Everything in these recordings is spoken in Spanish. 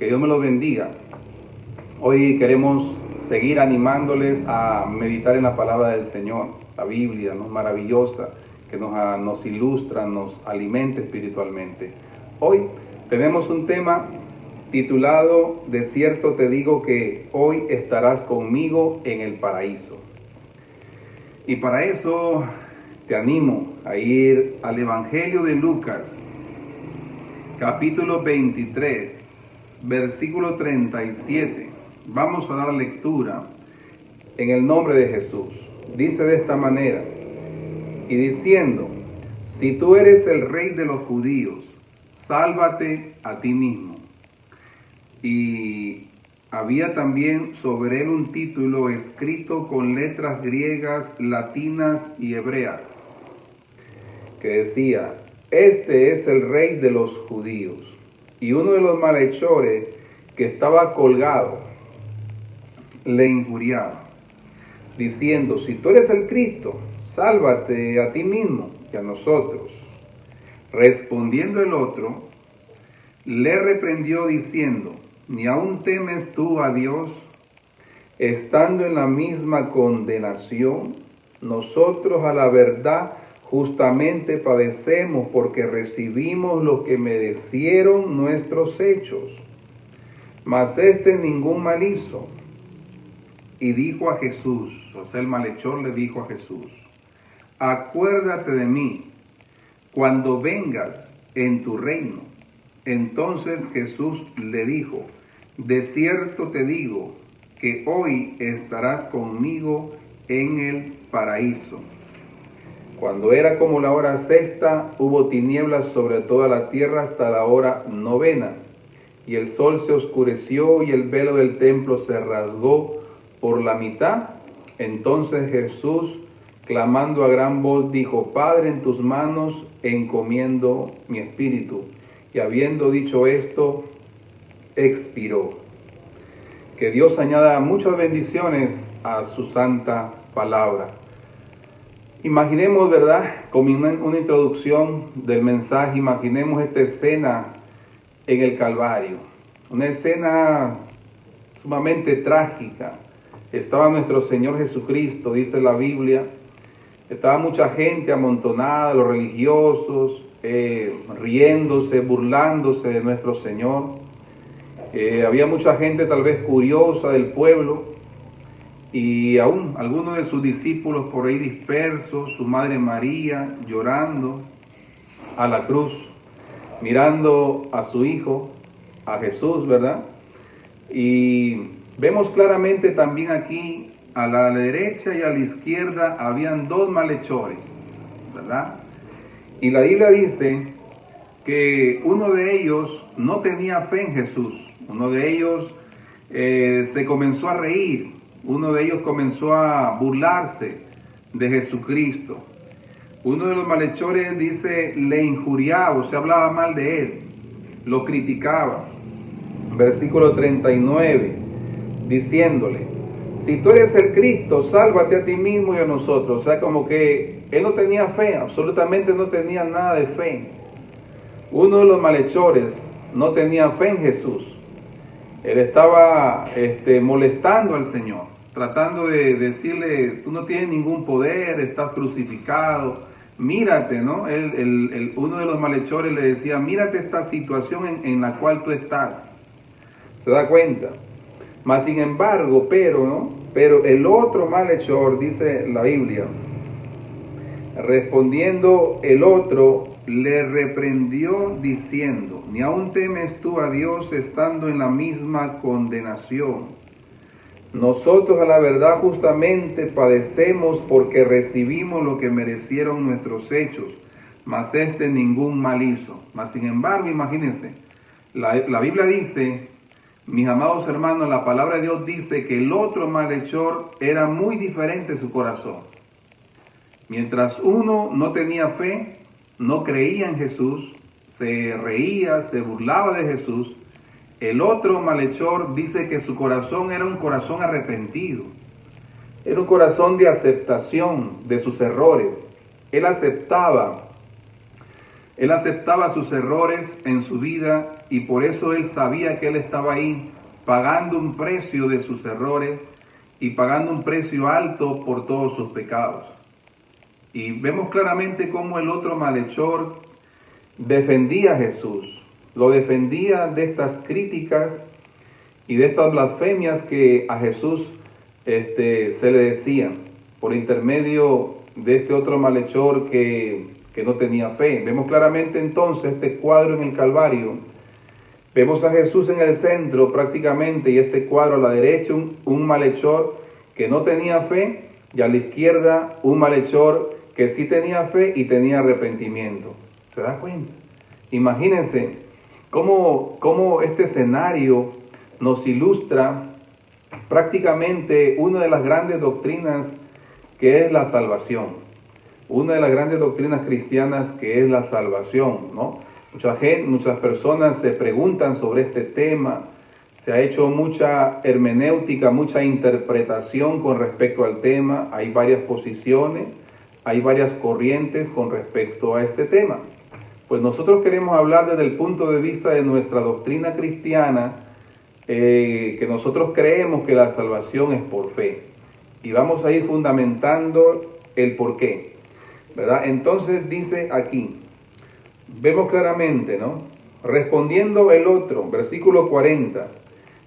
Que Dios me los bendiga. Hoy queremos seguir animándoles a meditar en la palabra del Señor, la Biblia, ¿no? Maravillosa, que nos ilustra, nos alimenta espiritualmente. Hoy tenemos un tema titulado "De cierto te digo que hoy estarás conmigo en el paraíso". Y para eso te animo a ir al Evangelio de Lucas, capítulo 23, versículo 37. Vamos a dar lectura en el nombre de Jesús. Dice de esta manera: y diciendo, si tú eres el rey de los judíos, sálvate a ti mismo. Y había también sobre él un título escrito con letras griegas, latinas y hebreas, que decía: este es el rey de los judíos. Y uno de los malhechores que estaba colgado le injuriaba, diciendo: si tú eres el Cristo, sálvate a ti mismo y a nosotros. Respondiendo el otro, le reprendió diciendo: ¿ni aún temes tú a Dios, estando en la misma condenación? Nosotros a la verdad justamente padecemos, porque recibimos lo que merecieron nuestros hechos. Mas este ningún mal hizo. Y dijo a Jesús, o sea, el malhechor le dijo a Jesús: acuérdate de mí cuando vengas en tu reino. Entonces Jesús le dijo: de cierto te digo que hoy estarás conmigo en el paraíso. Cuando era como la hora sexta, hubo tinieblas sobre toda la tierra hasta la hora novena, y el sol se oscureció y el velo del templo se rasgó por la mitad. Entonces Jesús, clamando a gran voz, dijo: Padre, en tus manos encomiendo mi espíritu. Y habiendo dicho esto, expiró. Que Dios añada muchas bendiciones a su santa palabra. Imaginemos, ¿verdad?, como una introducción del mensaje, imaginemos esta escena en el Calvario. Una escena sumamente trágica. Estaba nuestro Señor Jesucristo, dice la Biblia. Estaba mucha gente amontonada, los religiosos, riéndose, burlándose de nuestro Señor. Había mucha gente tal vez curiosa del pueblo, y aún algunos de sus discípulos por ahí dispersos, su madre María llorando a la cruz, mirando a su Hijo, a Jesús, ¿verdad? Y vemos claramente también aquí, a la derecha y a la izquierda, habían dos malhechores, ¿verdad? Y la Biblia dice que uno de ellos no tenía fe en Jesús. Uno de ellos se comenzó a reír. Uno de ellos comenzó a burlarse de Jesucristo. Uno de los malhechores, dice, le injuriaba, o sea, hablaba mal de él, lo criticaba. Versículo 39, diciéndole: si tú eres el Cristo, sálvate a ti mismo y a nosotros. O sea, como que él no tenía fe, absolutamente no tenía nada de fe. Uno de los malhechores no tenía fe en Jesús. Él estaba molestando al Señor, tratando de decirle: tú no tienes ningún poder, estás crucificado, mírate, ¿no? Uno de los malhechores le decía: mírate esta situación en la cual tú estás. ¿Se da cuenta? Mas sin embargo, pero el otro malhechor, dice la Biblia, respondiendo el otro, le reprendió diciendo: ¿ni aún temes tú a Dios, estando en la misma condenación? Nosotros a la verdad justamente padecemos, porque recibimos lo que merecieron nuestros hechos, mas este ningún mal hizo. Mas sin embargo, imagínense, la Biblia dice, mis amados hermanos, la palabra de Dios dice que el otro malhechor era muy diferente su corazón. Mientras uno no tenía fe, no creía en Jesús, se reía, se burlaba de Jesús, el otro malhechor dice que su corazón era un corazón arrepentido. Era un corazón de aceptación de sus errores. Él aceptaba Él aceptaba sus errores en su vida y por eso él sabía que él estaba ahí pagando un precio de sus errores y pagando un precio alto por todos sus pecados. Y vemos claramente cómo el otro malhechor defendía a Jesús, lo defendía de estas críticas y de estas blasfemias que a Jesús se le decían por intermedio de este otro malhechor que no tenía fe. Vemos claramente entonces este cuadro en el Calvario. Vemos a Jesús en el centro prácticamente y este cuadro a la derecha un malhechor que no tenía fe y a la izquierda un malhechor que sí tenía fe y tenía arrepentimiento. ¿Se da cuenta? Imagínense cómo este escenario nos ilustra prácticamente una de las grandes doctrinas que es la salvación. Una de las grandes doctrinas cristianas que es la salvación, ¿no? Muchas personas se preguntan sobre este tema, se ha hecho mucha hermenéutica, mucha interpretación con respecto al tema, hay varias posiciones, hay varias corrientes con respecto a este tema. Pues nosotros queremos hablar desde el punto de vista de nuestra doctrina cristiana, que nosotros creemos que la salvación es por fe. Y vamos a ir fundamentando el por qué, ¿verdad? Entonces dice aquí, vemos claramente, ¿no? Respondiendo el otro, versículo 40,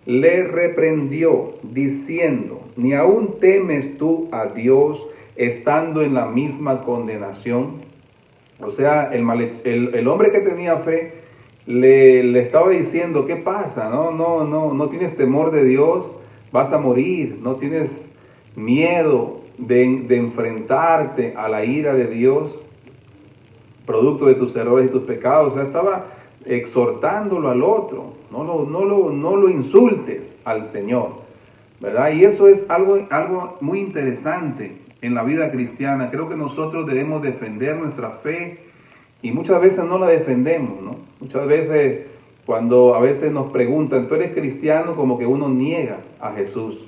le reprendió diciendo, ¿ni aún temes tú a Dios estando en la misma condenación? O sea, el hombre que tenía fe le estaba diciendo, ¿qué pasa? No tienes temor de Dios, vas a morir, no tienes miedo de enfrentarte a la ira de Dios, producto de tus errores y tus pecados. O sea, estaba exhortándolo al otro, no lo insultes al Señor, ¿verdad? Y eso es algo muy interesante en la vida cristiana. Creo que nosotros debemos defender nuestra fe y muchas veces no la defendemos, ¿no? Muchas veces cuando a veces nos preguntan, ¿tú eres cristiano? Como que uno niega a Jesús.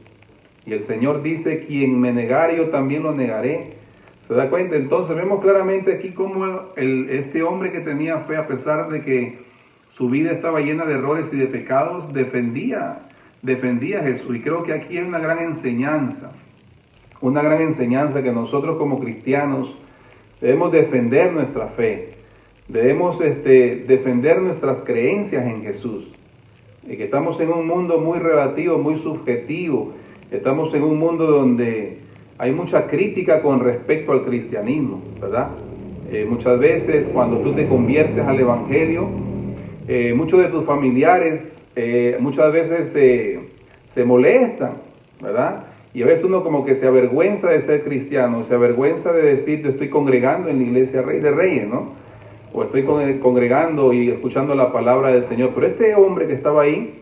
Y el Señor dice, quien me negare, yo también lo negaré. ¿Se da cuenta? Entonces vemos claramente aquí cómo este hombre que tenía fe, a pesar de que su vida estaba llena de errores y de pecados, defendía a Jesús. Y creo que aquí hay una gran enseñanza que nosotros como cristianos debemos defender nuestra fe, debemos defender nuestras creencias en Jesús. Y que estamos en un mundo muy relativo, muy subjetivo, estamos en un mundo donde hay mucha crítica con respecto al cristianismo, ¿verdad? Muchas veces cuando tú te conviertes al Evangelio, muchos de tus familiares muchas veces se molestan, ¿verdad? Y a veces uno como que se avergüenza de ser cristiano, se avergüenza de decir, yo estoy congregando en la iglesia Rey de Reyes, ¿no? O estoy congregando y escuchando la palabra del Señor. Pero este hombre que estaba ahí,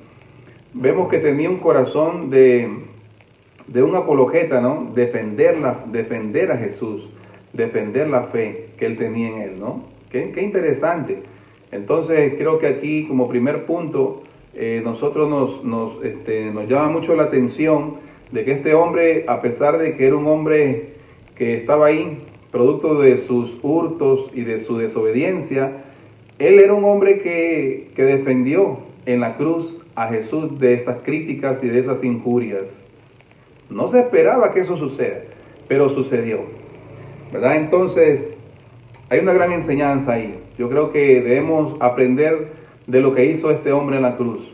vemos que tenía un corazón de un apologeta, ¿no? Defender a Jesús, defender la fe que él tenía en él, ¿no? Qué interesante. Entonces creo que aquí como primer punto, nosotros nos llama mucho la atención de que este hombre, a pesar de que era un hombre que estaba ahí, producto de sus hurtos y de su desobediencia, él era un hombre que defendió en la cruz a Jesús de estas críticas y de esas injurias. No se esperaba que eso suceda, pero sucedió, ¿verdad? Entonces, hay una gran enseñanza ahí. Yo creo que debemos aprender de lo que hizo este hombre en la cruz,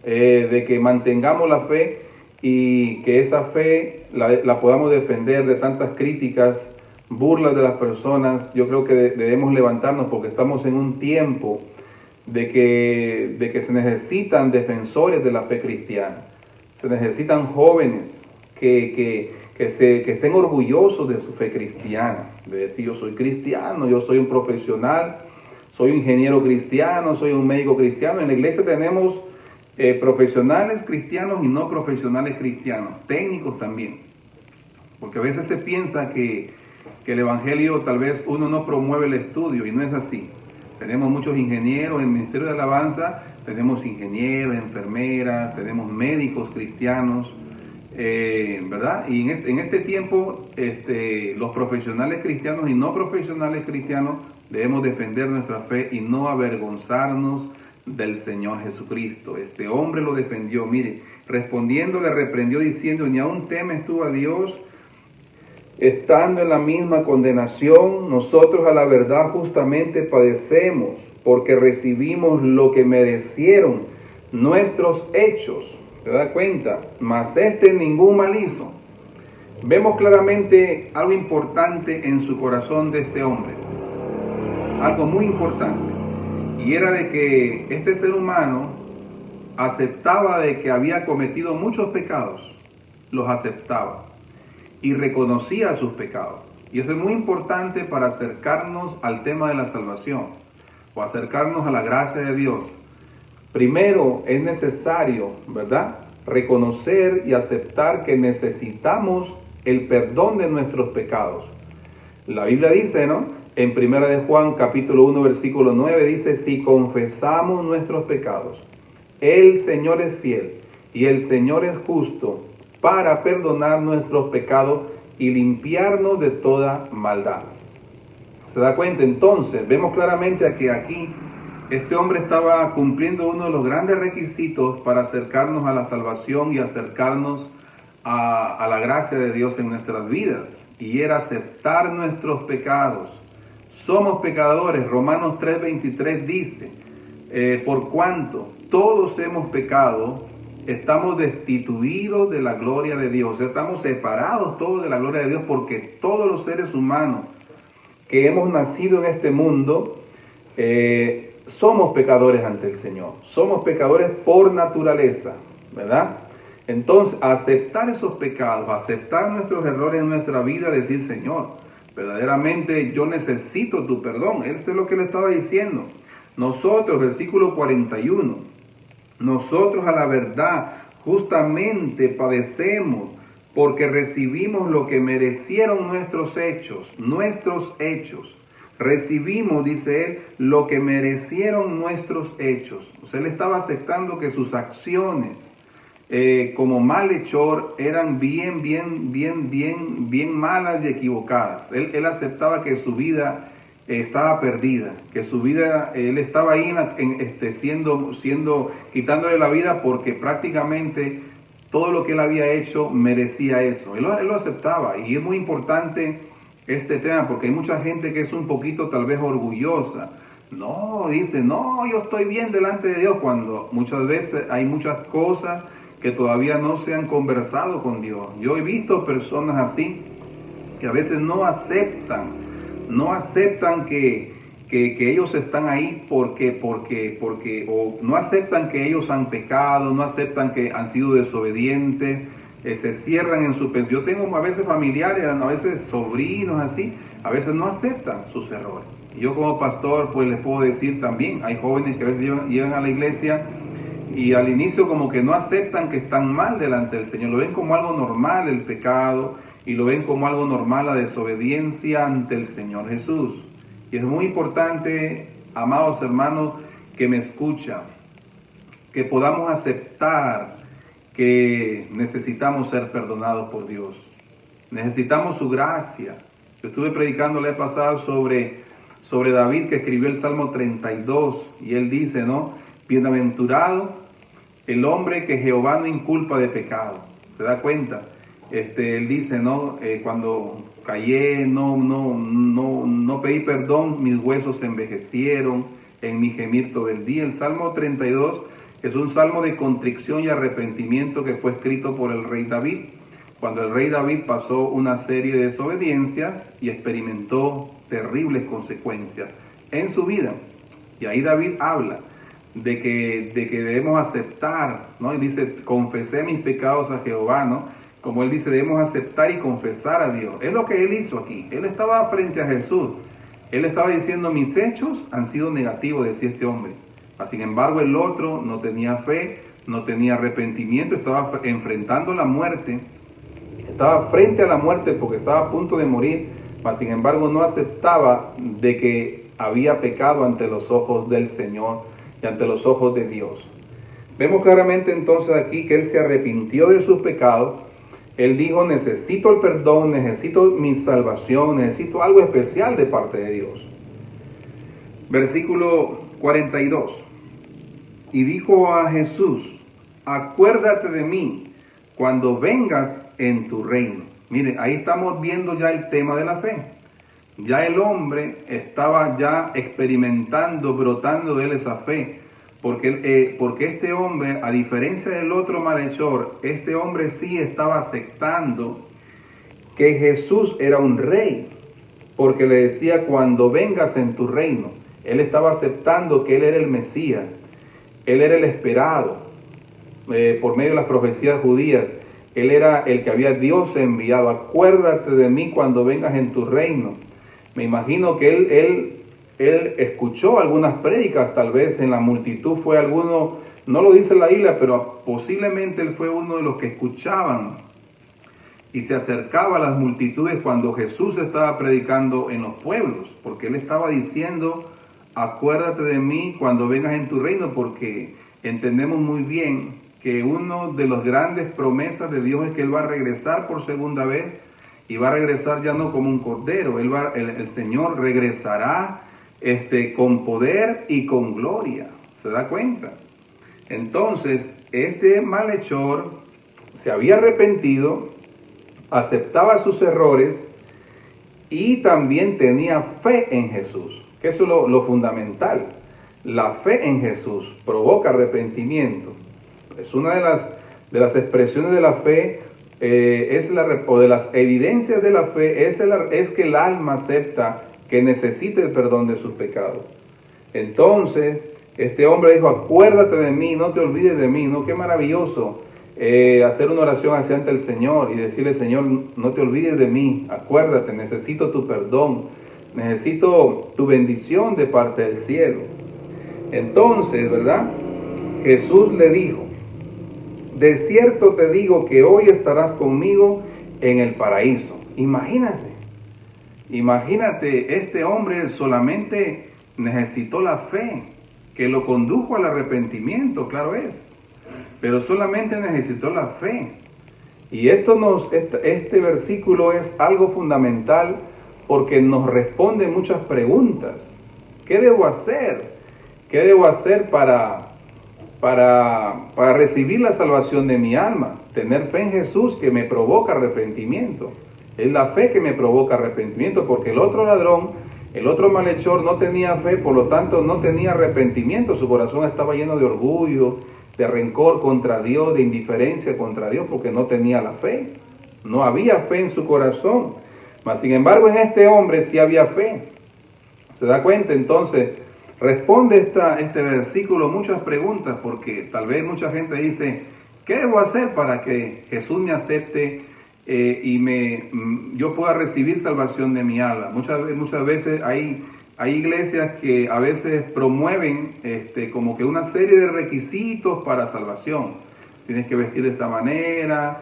de que mantengamos la fe y que esa fe la podamos defender de tantas críticas, burlas de las personas. Yo creo que debemos levantarnos porque estamos en un tiempo de que se necesitan defensores de la fe cristiana. Se necesitan jóvenes que estén orgullosos de su fe cristiana, de decir yo soy cristiano, yo soy un profesional, soy un ingeniero cristiano, soy un médico cristiano. En la iglesia tenemos profesionales cristianos y no profesionales cristianos, técnicos también, porque a veces se piensa que el evangelio tal vez uno no promueve el estudio y no es así. Tenemos muchos ingenieros en el Ministerio de Alabanza, tenemos ingenieros, enfermeras, tenemos médicos cristianos, ¿verdad? Y en este tiempo los profesionales cristianos y no profesionales cristianos Debemos defender nuestra fe y no avergonzarnos del Señor Jesucristo. Este hombre lo defendió, mire, respondiendo le reprendió diciendo, ni aún temes tú a Dios, estando en la misma condenación. Nosotros a la verdad justamente padecemos, porque recibimos lo que merecieron nuestros hechos. ¿Se da cuenta? Mas ningún mal hizo. Vemos claramente algo importante en su corazón de este hombre. Algo muy importante. Y era de que este ser humano aceptaba de que había cometido muchos pecados. Los aceptaba. Y reconocía sus pecados. Y eso es muy importante para acercarnos al tema de la salvación o acercarnos a la gracia de Dios. Primero es necesario, ¿verdad?, reconocer y aceptar que necesitamos el perdón de nuestros pecados. La Biblia dice, ¿no?, en 1 de Juan capítulo 1 versículo 9 dice, si confesamos nuestros pecados, el Señor es fiel y el Señor es justo para perdonar nuestros pecados y limpiarnos de toda maldad. ¿Se da cuenta? Entonces, vemos claramente que aquí este hombre estaba cumpliendo uno de los grandes requisitos para acercarnos a la salvación y acercarnos a la gracia de Dios en nuestras vidas, y era aceptar nuestros pecados. Somos pecadores. Romanos 3:23 dice, por cuanto todos hemos pecado, estamos destituidos de la gloria de Dios. Estamos separados todos de la gloria de Dios, porque todos los seres humanos que hemos nacido en este mundo, somos pecadores ante el Señor. Somos pecadores por naturaleza, ¿verdad? Entonces, aceptar esos pecados, aceptar nuestros errores en nuestra vida, decir, Señor, verdaderamente yo necesito tu perdón. Esto es lo que le estaba diciendo. Nosotros, versículo 41, nosotros a la verdad justamente padecemos porque recibimos lo que merecieron nuestros hechos. Recibimos, dice él, lo que merecieron nuestros hechos. O sea, él estaba aceptando que sus acciones como malhechor eran bien malas y equivocadas. Él aceptaba que su vida estaba perdida, que su vida, él estaba ahí quitándole la vida porque prácticamente todo lo que él había hecho merecía eso. Él lo aceptaba, y es muy importante este tema porque hay mucha gente que es un poquito tal vez orgullosa. No, dice, no, yo estoy bien delante de Dios, cuando muchas veces hay muchas cosas que todavía no se han conversado con Dios. Yo he visto personas así que a veces no aceptan que ellos están ahí porque o no aceptan que ellos han pecado, no aceptan que han sido desobedientes, se cierran en su pensamiento. Yo tengo a veces familiares, a veces sobrinos así, a veces no aceptan sus errores. Y yo como pastor pues les puedo decir también, hay jóvenes que a veces llegan a la iglesia y al inicio como que no aceptan que están mal delante del Señor, lo ven como algo normal el pecado, y lo ven como algo normal la desobediencia ante el Señor Jesús. Y es muy importante, amados hermanos que me escuchan, que podamos aceptar que necesitamos ser perdonados por Dios. Necesitamos su gracia. Yo estuve predicando la vez pasada sobre David, que escribió el Salmo 32, y él dice, ¿no?, bienaventurado el hombre que Jehová no inculpa de pecado. ¿Se da cuenta? Él dice, ¿no?, cuando callé, no pedí perdón, mis huesos se envejecieron en mi gemir todo el día. El Salmo 32 es un salmo de contrición y arrepentimiento que fue escrito por el rey David, cuando el rey David pasó una serie de desobediencias y experimentó terribles consecuencias en su vida. Y ahí David habla de que debemos aceptar, ¿no? Y dice, confesé mis pecados a Jehová, ¿no? Como él dice, debemos aceptar y confesar a Dios. Es lo que él hizo aquí. Él estaba frente a Jesús. Él estaba diciendo, mis hechos han sido negativos, decía este hombre. Sin embargo, el otro no tenía fe, no tenía arrepentimiento, estaba enfrentando la muerte. Estaba frente a la muerte porque estaba a punto de morir, mas sin embargo no aceptaba de que había pecado ante los ojos del Señor y ante los ojos de Dios. Vemos claramente entonces aquí que él se arrepintió de sus pecados. Él dijo, necesito el perdón, necesito mi salvación, necesito algo especial de parte de Dios. Versículo 42. Y dijo a Jesús: acuérdate de mí cuando vengas en tu reino. Mire, ahí estamos viendo ya el tema de la fe. Ya el hombre estaba ya experimentando, brotando de él esa fe. Porque este hombre, a diferencia del otro malhechor, este hombre sí estaba aceptando que Jesús era un rey. Porque le decía: cuando vengas en tu reino. Él estaba aceptando que él era el Mesías. Él era el esperado por medio de las profecías judías. Él era el que había Dios enviado. Acuérdate de mí cuando vengas en tu reino. Me imagino que él escuchó algunas prédicas, tal vez en la multitud fue alguno, no lo dice la Biblia, pero posiblemente él fue uno de los que escuchaban y se acercaba a las multitudes cuando Jesús estaba predicando en los pueblos, porque él estaba diciendo: acuérdate de mí cuando vengas en tu reino, porque entendemos muy bien que uno de las grandes promesas de Dios es que Él va a regresar por segunda vez, y va a regresar ya no como un cordero. El Señor regresará con poder y con gloria. ¿Se da cuenta? Entonces, este malhechor se había arrepentido, aceptaba sus errores y también tenía fe en Jesús. Que eso es lo fundamental. La fe en Jesús provoca arrepentimiento. Es una de las expresiones de la fe, o de las evidencias de la fe, es que el alma acepta que necesita el perdón de sus pecados. Entonces, este hombre dijo: acuérdate de mí, no te olvides de mí. ¿No? Qué maravilloso hacer una oración hacia ante el Señor y decirle: Señor, no te olvides de mí, acuérdate, necesito tu perdón, necesito tu bendición de parte del cielo. Entonces, ¿verdad? Jesús le dijo: de cierto te digo que hoy estarás conmigo en el paraíso. Imagínate, este hombre solamente necesitó la fe, que lo condujo al arrepentimiento, claro es, pero solamente necesitó la fe. Y este versículo es algo fundamental porque nos responde muchas preguntas. ¿Qué debo hacer? ¿Qué debo hacer para recibir la salvación de mi alma? Tener fe en Jesús, que me provoca arrepentimiento. Es la fe que me provoca arrepentimiento, porque el otro ladrón, el otro malhechor no tenía fe, por lo tanto no tenía arrepentimiento. Su corazón estaba lleno de orgullo, de rencor contra Dios, de indiferencia contra Dios, porque no tenía la fe. No había fe en su corazón. Mas sin embargo, en este hombre sí había fe. ¿Se da cuenta? Entonces, responde este versículo muchas preguntas, porque tal vez mucha gente dice: ¿qué debo hacer para que Jesús me acepte yo pueda recibir salvación de mi alma? Muchas veces hay iglesias que a veces promueven como que una serie de requisitos para salvación. Tienes que vestir de esta manera,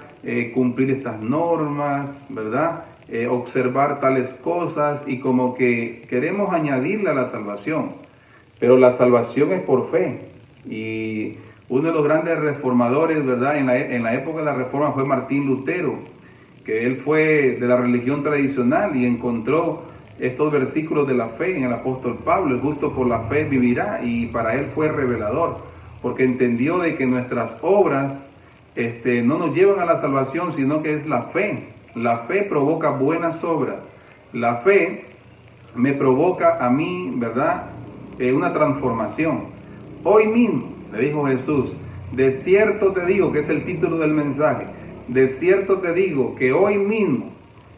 cumplir estas normas, ¿verdad? Observar tales cosas, y como que queremos añadirle a la salvación. Pero la salvación es por fe. Y uno de los grandes reformadores, ¿verdad?, en la época de la Reforma fue Martín Lutero, que él fue de la religión tradicional y encontró estos versículos de la fe en el apóstol Pablo: el justo por la fe vivirá. Y para él fue revelador, porque entendió de que nuestras obras no nos llevan a la salvación, sino que es la fe. La fe provoca buenas obras. La fe me provoca a mí, ¿verdad?, una transformación. Hoy mismo, le dijo Jesús, de cierto te digo, que es el título del mensaje, de cierto te digo que hoy mismo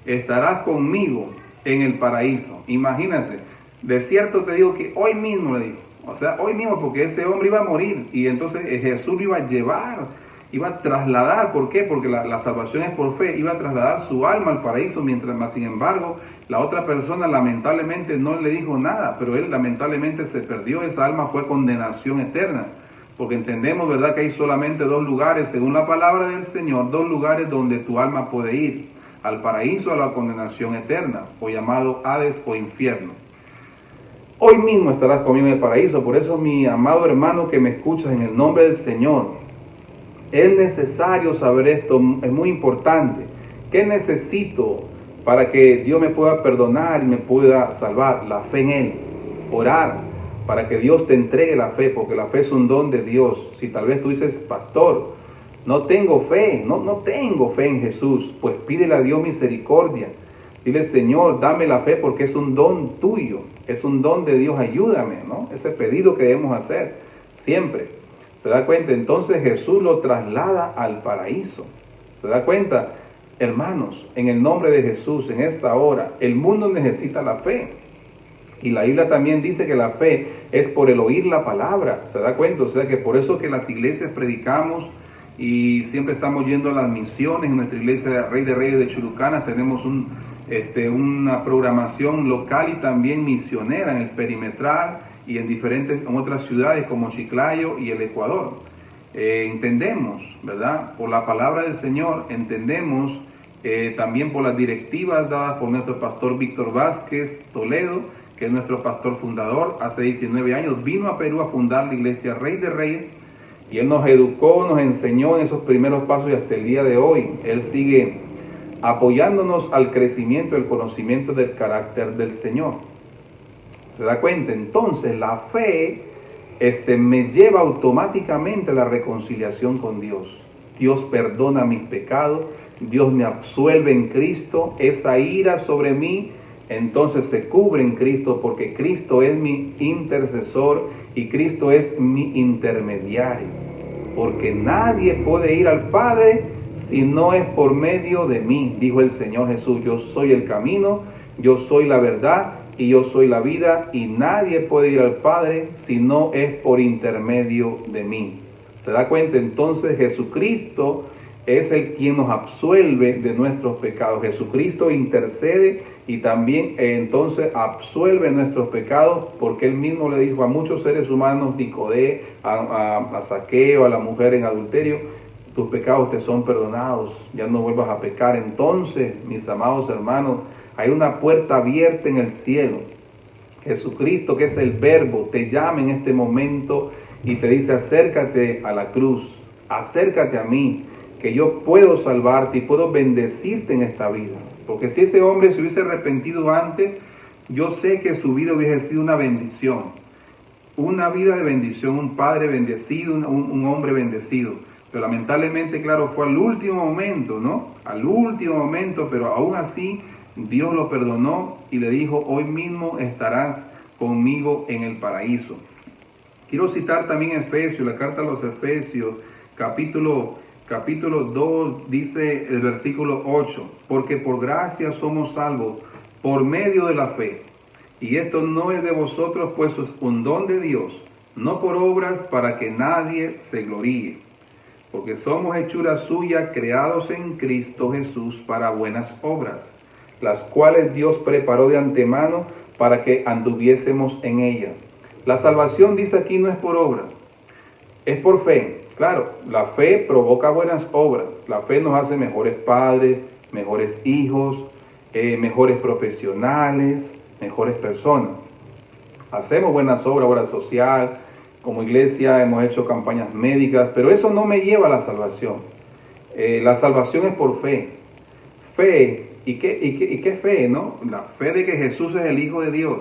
estarás conmigo en el paraíso. Imagínense, de cierto te digo que hoy mismo, le dijo. O sea, hoy mismo, porque ese hombre iba a morir, y entonces Jesús lo iba a llevar, iba a trasladar. ¿Por qué? Porque la salvación es por fe. Iba a trasladar su alma al paraíso, mientras más, sin embargo, la otra persona lamentablemente no le dijo nada, pero él lamentablemente se perdió. Esa alma fue condenación eterna, porque entendemos, ¿verdad?, que hay solamente dos lugares, según la palabra del Señor, dos lugares donde tu alma puede ir: al paraíso, a la condenación eterna, o llamado Hades o infierno. Hoy mismo estarás conmigo en el paraíso. Por eso, mi amado hermano que me escuchas, en el nombre del Señor, es necesario saber esto, es muy importante. ¿Qué necesito para que Dios me pueda perdonar y me pueda salvar? La fe en Él. Orar, para que Dios te entregue la fe, porque la fe es un don de Dios. Si tal vez tú dices, pastor, no tengo fe, no tengo fe en Jesús, pues pídele a Dios misericordia. Dile, Señor, dame la fe porque es un don tuyo, es un don de Dios, ayúdame, ¿no? Ese pedido que debemos hacer siempre. ¿Se da cuenta? Entonces Jesús lo traslada al paraíso. ¿Se da cuenta? Hermanos, en el nombre de Jesús, en esta hora, el mundo necesita la fe. Y la Biblia también dice que la fe es por el oír la palabra. ¿Se da cuenta? O sea que por eso que las iglesias predicamos y siempre estamos yendo a las misiones. En nuestra iglesia de Rey de Reyes de Chulucanas tenemos una programación local y también misionera en el perimetral y en otras ciudades como Chiclayo y el Ecuador. Entendemos, ¿verdad? Por la palabra del Señor, entendemos también por las directivas dadas por nuestro pastor Víctor Vázquez Toledo, que es nuestro pastor fundador. Hace 19 años vino a Perú a fundar la iglesia Rey de Reyes y él nos educó, nos enseñó en esos primeros pasos y hasta el día de hoy. Él sigue apoyándonos al crecimiento, el conocimiento del carácter del Señor. ¿Se da cuenta? Entonces la fe me lleva automáticamente a la reconciliación con Dios. Dios perdona mis pecados, Dios me absuelve en Cristo, esa ira sobre mí entonces se cubre en Cristo, porque Cristo es mi intercesor y Cristo es mi intermediario. Porque nadie puede ir al Padre si no es por medio de mí, dijo el Señor Jesús. Yo soy el camino, yo soy la verdad y yo soy la vida, y nadie puede ir al Padre si no es por intermedio de mí. ¿Se da cuenta? Entonces Jesucristo es el quien nos absuelve de nuestros pecados. Jesucristo intercede y también entonces absuelve nuestros pecados, porque él mismo le dijo a muchos seres humanos, Nicodemo, a Zaqueo, a la mujer en adulterio, tus pecados te son perdonados, ya no vuelvas a pecar. Entonces, mis amados hermanos, hay una puerta abierta en el cielo. Jesucristo, que es el Verbo, te llama en este momento y te dice, acércate a la cruz, acércate a mí, que yo puedo salvarte y puedo bendecirte en esta vida. Porque si ese hombre se hubiese arrepentido antes, yo sé que su vida hubiese sido una bendición. Una vida de bendición, un padre bendecido, un hombre bendecido. Pero lamentablemente, claro, fue al último momento, ¿no? Al último momento, pero aún así Dios lo perdonó y le dijo, hoy mismo estarás conmigo en el paraíso. Quiero citar también Efesios, la carta a los Efesios, capítulo 2, dice el versículo 8, porque por gracia somos salvos por medio de la fe. Y esto no es de vosotros, pues es un don de Dios, no por obras para que nadie se gloríe. Porque somos hechura suya, creados en Cristo Jesús para buenas obras, las cuales Dios preparó de antemano para que anduviésemos en ella. La salvación, dice aquí, no es por obra, es por fe. Claro, la fe provoca buenas obras. La fe nos hace mejores padres, mejores hijos, mejores profesionales, mejores personas. Hacemos buenas obra social, como iglesia hemos hecho campañas médicas, pero eso no me lleva a la salvación. La salvación es por fe. Fe, ¿y qué fe, no? La fe de que Jesús es el Hijo de Dios.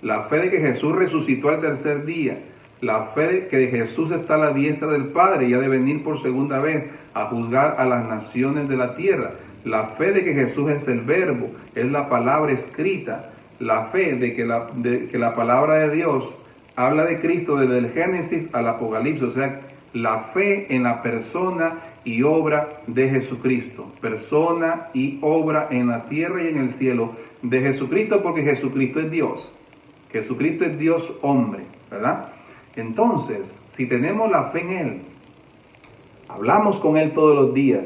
La fe de que Jesús resucitó al tercer día. La fe de que Jesús está a la diestra del Padre y ha de venir por segunda vez a juzgar a las naciones de la tierra. La fe de que Jesús es el Verbo, es la palabra escrita. La fe de que la palabra de Dios habla de Cristo desde el Génesis al Apocalipsis. O sea, la fe en la persona y obra de Jesucristo. Persona y obra en la tierra y en el cielo de Jesucristo, porque Jesucristo es Dios. Jesucristo es Dios hombre, ¿verdad? Entonces, si tenemos la fe en Él, hablamos con Él todos los días,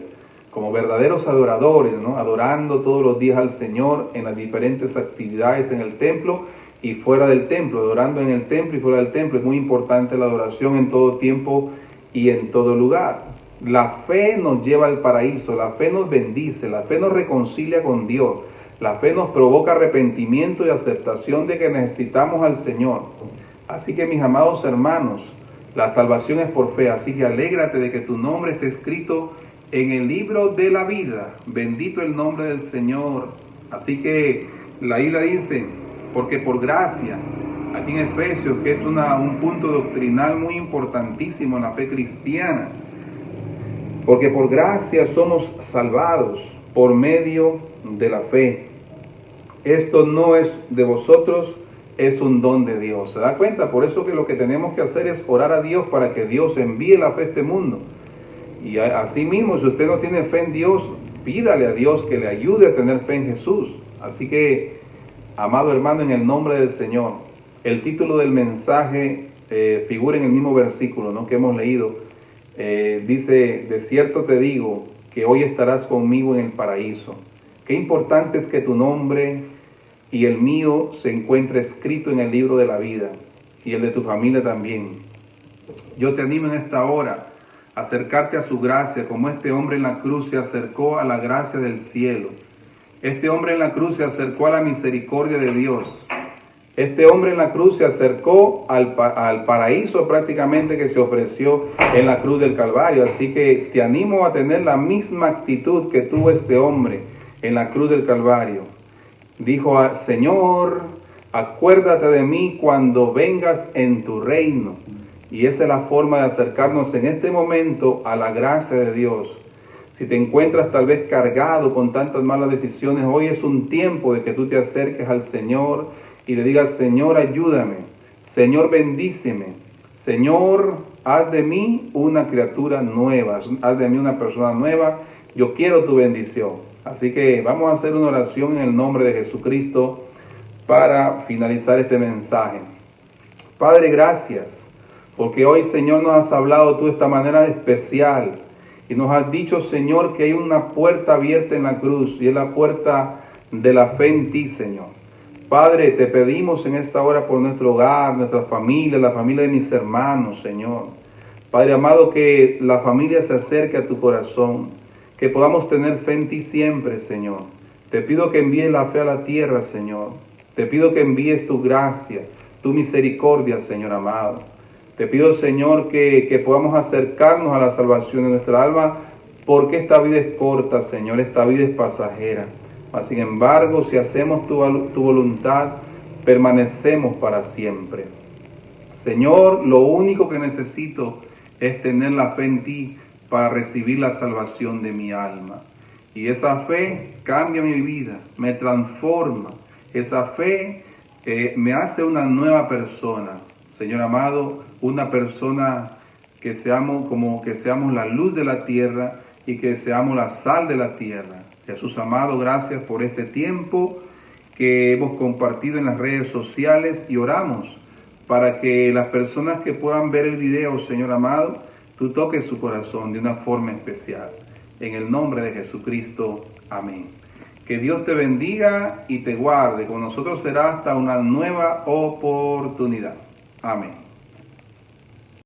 como verdaderos adoradores, ¿no? Adorando todos los días al Señor en las diferentes actividades en el templo y fuera del templo, adorando en el templo y fuera del templo. Es muy importante la adoración en todo tiempo y en todo lugar. La fe nos lleva al paraíso, la fe nos bendice, la fe nos reconcilia con Dios, la fe nos provoca arrepentimiento y aceptación de que necesitamos al Señor. Así que, mis amados hermanos, la salvación es por fe, así que alégrate de que tu nombre esté escrito en el libro de la vida. Bendito el nombre del Señor. Así que la Biblia dice, porque por gracia, aquí en Efesios, que es un punto doctrinal muy importantísimo en la fe cristiana. Porque por gracia somos salvados por medio de la fe. Esto no es de vosotros, es un don de Dios. ¿Se da cuenta? Por eso que lo que tenemos que hacer es orar a Dios para que Dios envíe la fe a este mundo. Y así mismo, si usted no tiene fe en Dios, pídale a Dios que le ayude a tener fe en Jesús. Así que, amado hermano, en el nombre del Señor, el título del mensaje figura en el mismo versículo, ¿no?, que hemos leído. Dice, de cierto te digo que hoy estarás conmigo en el paraíso. Qué importante es que tu nombre y el mío se encuentre escrito en el libro de la vida, y el de tu familia también. Yo te animo en esta hora a acercarte a su gracia, como este hombre en la cruz se acercó a la gracia del cielo. Este hombre en la cruz se acercó a la misericordia de Dios. Este hombre en la cruz se acercó al paraíso prácticamente que se ofreció en la cruz del Calvario. Así que te animo a tener la misma actitud que tuvo este hombre en la cruz del Calvario. Dijo, Señor, acuérdate de mí cuando vengas en tu reino. Y esa es la forma de acercarnos en este momento a la gracia de Dios. Si te encuentras tal vez cargado con tantas malas decisiones, hoy es un tiempo de que tú te acerques al Señor y le digas, Señor, ayúdame. Señor, bendíceme. Señor, haz de mí una criatura nueva. Haz de mí una persona nueva. Yo quiero tu bendición. Así que vamos a hacer una oración en el nombre de Jesucristo para finalizar este mensaje. Padre, gracias, porque hoy, Señor, nos has hablado tú de esta manera especial y nos has dicho, Señor, que hay una puerta abierta en la cruz y es la puerta de la fe en ti, Señor. Padre, te pedimos en esta hora por nuestro hogar, nuestra familia, la familia de mis hermanos, Señor. Padre amado, que la familia se acerque a tu corazón, que podamos tener fe en ti siempre, Señor. Te pido que envíes la fe a la tierra, Señor. Te pido que envíes tu gracia, tu misericordia, Señor amado. Te pido, Señor, que podamos acercarnos a la salvación de nuestra alma, porque esta vida es corta, Señor, esta vida es pasajera. Mas, sin embargo, si hacemos tu voluntad, permanecemos para siempre. Señor, lo único que necesito es tener la fe en ti, para recibir la salvación de mi alma. Y esa fe cambia mi vida, me transforma. Esa fe me hace una nueva persona. Señor amado, una persona que seamos la luz de la tierra y que seamos la sal de la tierra. Jesús amado, gracias por este tiempo que hemos compartido en las redes sociales y oramos para que las personas que puedan ver el video, Señor amado, tú toques su corazón de una forma especial. En el nombre de Jesucristo. Amén. Que Dios te bendiga y te guarde. Con nosotros será hasta una nueva oportunidad. Amén.